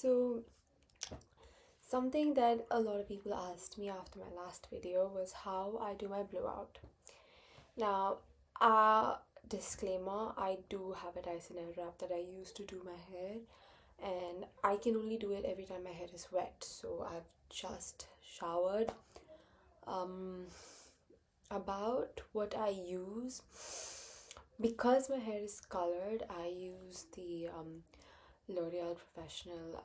So something that a lot of people asked me after my last video was how I do my blowout. Now, disclaimer, I do have a Dyson Airwrap that I use to do my hair, and I can only do it every time my hair is wet. So I've just showered. About what I use, because my hair is colored, I use the L'Oreal Professional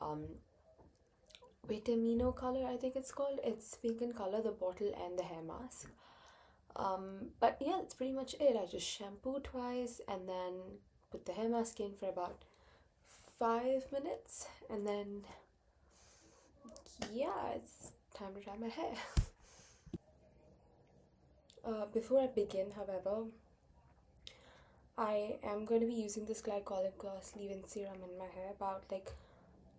Vitamino color, I think it's called. It's pink in color, the bottle and the hair mask. But yeah, that's pretty much it. I just shampoo twice and then put the hair mask in for about 5 minutes, and then yeah, it's time to dry my hair. Before I begin, however, I am going to be using this Glycolic Gloss leave-in serum in my hair, about like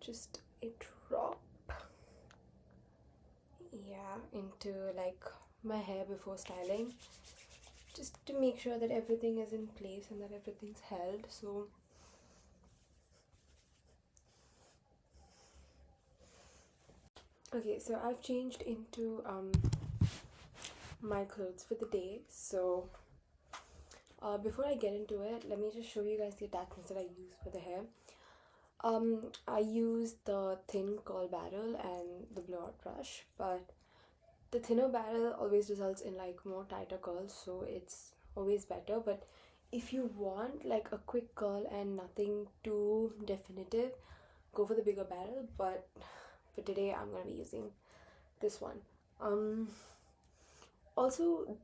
just a drop, yeah, into like my hair before styling, just to make sure that everything is in place and that everything's held. So okay, so I've changed into my clothes for the day. So before I get into it, let me just show you guys the attachments that I use for the hair. I use the thin curl barrel and the blowout brush, but the thinner barrel always results in like more tighter curls, so it's always better. But if you want like a quick curl and nothing too definitive, go for the bigger barrel. But for today, I'm gonna be using this one. Also,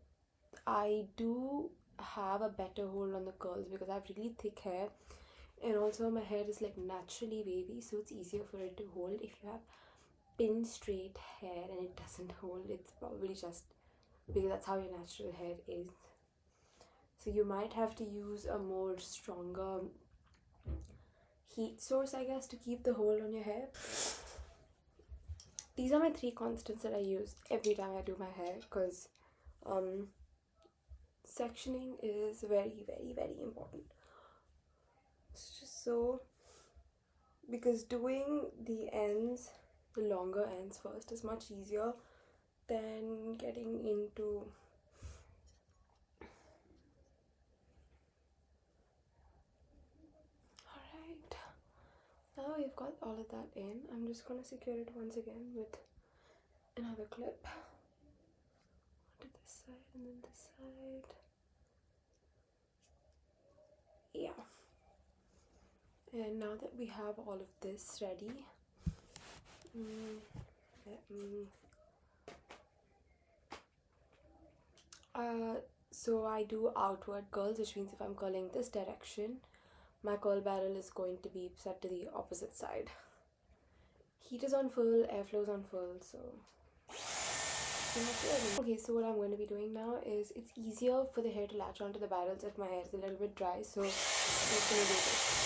I do have a better hold on the curls because I have really thick hair, and also my hair is like naturally wavy, so it's easier for it to hold. If you have pin straight hair and it doesn't hold, it's probably just because that's how your natural hair is. So you might have to use a more stronger heat source, I guess, to keep the hold on your hair. These are my 3 constants that I use every time I do my hair, because sectioning is very, very, very important. It's just so, because doing the ends, the longer ends first, is much easier than getting into alright, now we've got all of that in. I'm just gonna secure it once again with another clip to this side and then this side. Yeah, and now that we have all of this ready, so I do outward curls, which means if I'm curling this direction, my curl barrel is going to be set to the opposite side. Heat is on full, airflow is on full, so okay, so what I'm going to be doing now is, it's easier for the hair to latch onto the barrels if my hair is a little bit dry, so I'm just going to do this.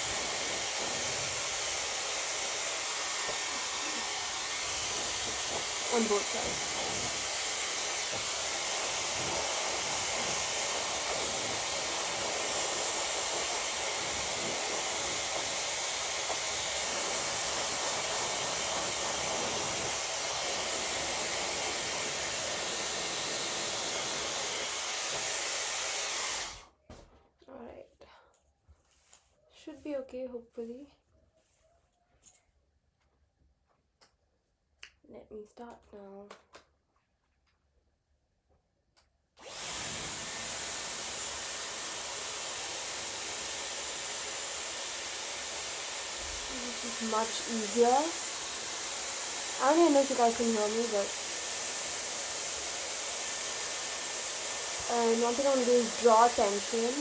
On both sides. Alright. Should be okay, hopefully. Let me start now. This is much easier. I don't even know if you guys can hear me, but one thing I want to do is draw tension.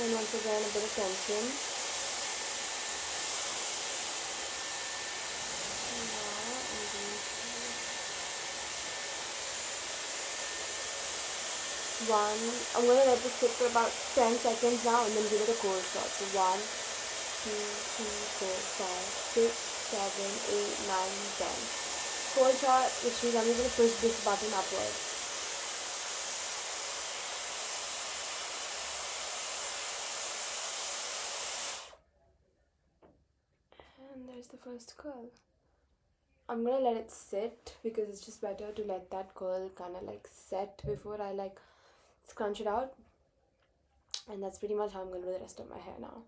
And once again, a bit of tension. One. I'm going to let this sit for about 10 seconds now and then give it a cold shot. So 1, 2, 3, 4, 5, 6, 7, 8, 9, 10. Cold shot, which means I'm just going to push this button upwards. And there's the first curl. I'm going to let it sit because it's just better to let that curl kind of like set before I like scrunch it out. And that's pretty much how I'm going to do the rest of my hair now.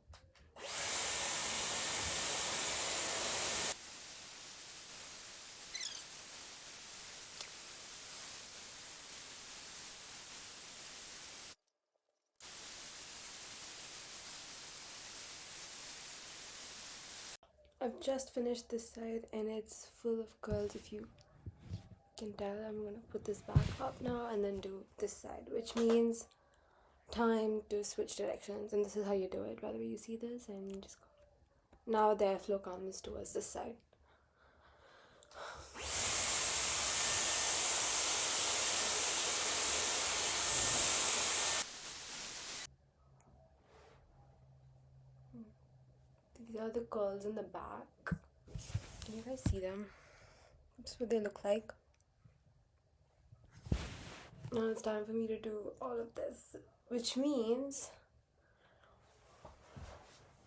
I've just finished this side and it's full of curls. If you can tell, I'm going to put this back up now and then do this side, which means time to switch directions. And this is how you do it. By the way, you see this and you just go. Now the airflow comes towards this side. These are the curls in the back. Can you guys see them? That's what they look like. Now it's time for me to do all of this, which means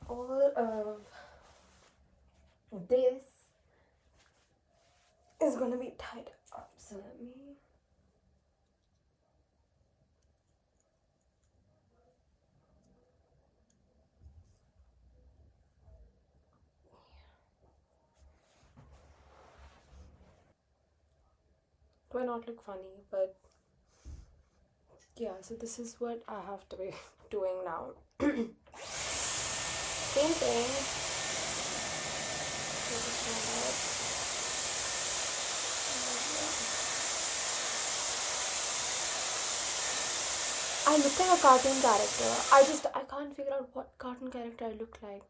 all of this is going to be tied up. So let me... It might not look funny, but yeah, so this is what I have to be doing now. Same thing. I look like a cartoon character. I can't figure out what cartoon character I look like.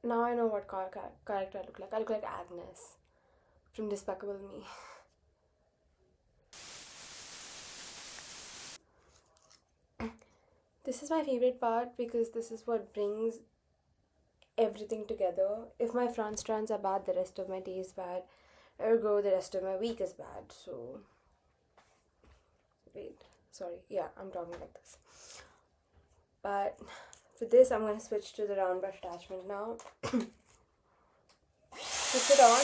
Now I know what character I look like. I look like Agnes from Despicable Me. This is my favorite part because this is what brings everything together. If my front strands are bad, the rest of my day is bad. Ergo, the rest of my week is bad. So, wait, sorry. Yeah, I'm talking like this. But for this, I'm going to switch to the round brush attachment now. Push it on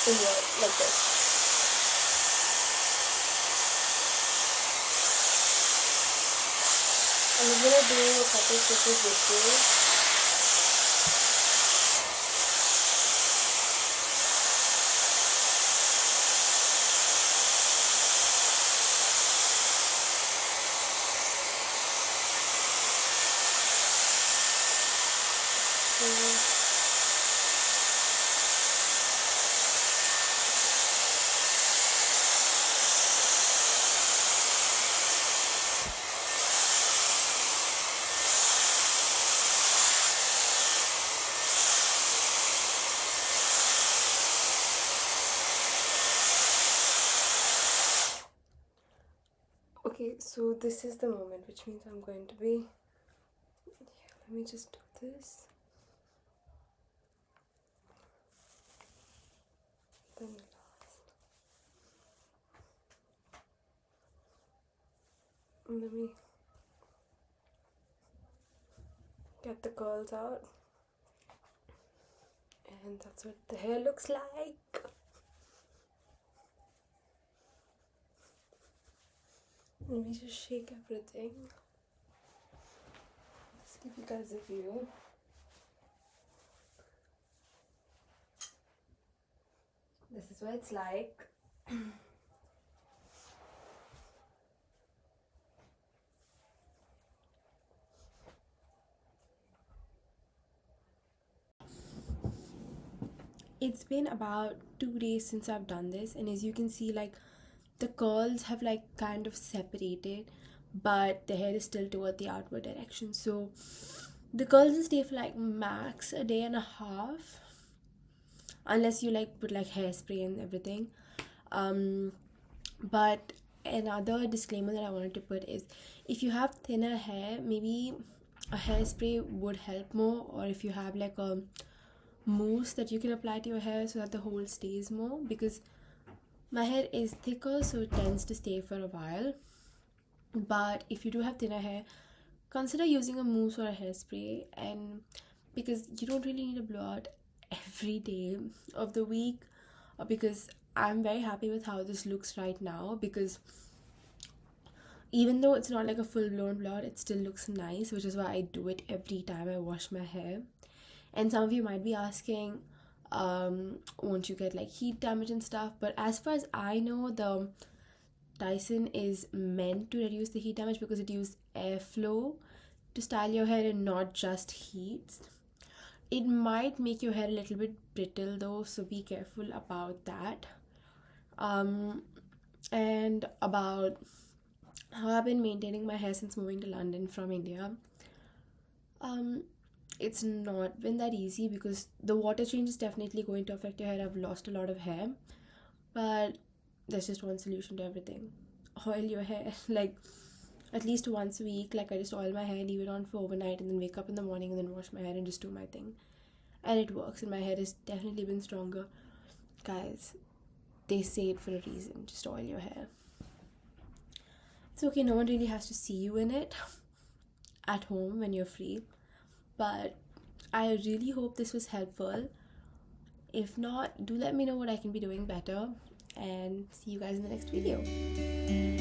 inward like this. I'm going to do a couple stitches this way. Okay, so this is the moment, which means I'm going to be... let me just do this. Then last. Let me get the curls out. And that's what the hair looks like. Let me just shake everything. Just give you guys a view. is what it's like. It's been about 2 days since I've done this, and as you can see, like, the curls have like kind of separated, but the hair is still toward the outward direction. So the curls will stay for like max a day and a half, unless you like put like hairspray and everything. But another disclaimer that I wanted to put is, if you have thinner hair, maybe a hairspray would help more, or if you have like a mousse that you can apply to your hair so that the hold stays more, because my hair is thicker, so it tends to stay for a while. But if you do have thinner hair, consider using a mousse or a hairspray, and because you don't really need a blowout every day of the week, because I'm very happy with how this looks right now, because even though it's not like a full-blown blowout, it still looks nice, which is why I do it every time I wash my hair. And some of you might be asking, won't you get like heat damage and stuff? But as far as I know, the Dyson is meant to reduce the heat damage because it uses airflow to style your hair and not just heat. It might make your hair a little bit brittle though, so be careful about that. And about how I've been maintaining my hair since moving to London from India. It's not been that easy because the water change is definitely going to affect your hair. I've lost a lot of hair, but there's just one solution to everything. Oil your hair like at least once a week. Like, I just oil my hair, leave it on for overnight, and then wake up in the morning and then wash my hair and just do my thing, and it works, and my hair has definitely been stronger. Guys, they say it for a reason. Just oil your hair. It's okay, no one really has to see you in it at home when you're free, but I really hope this was helpful. If not, do let me know what I can be doing better, and see you guys in the next video.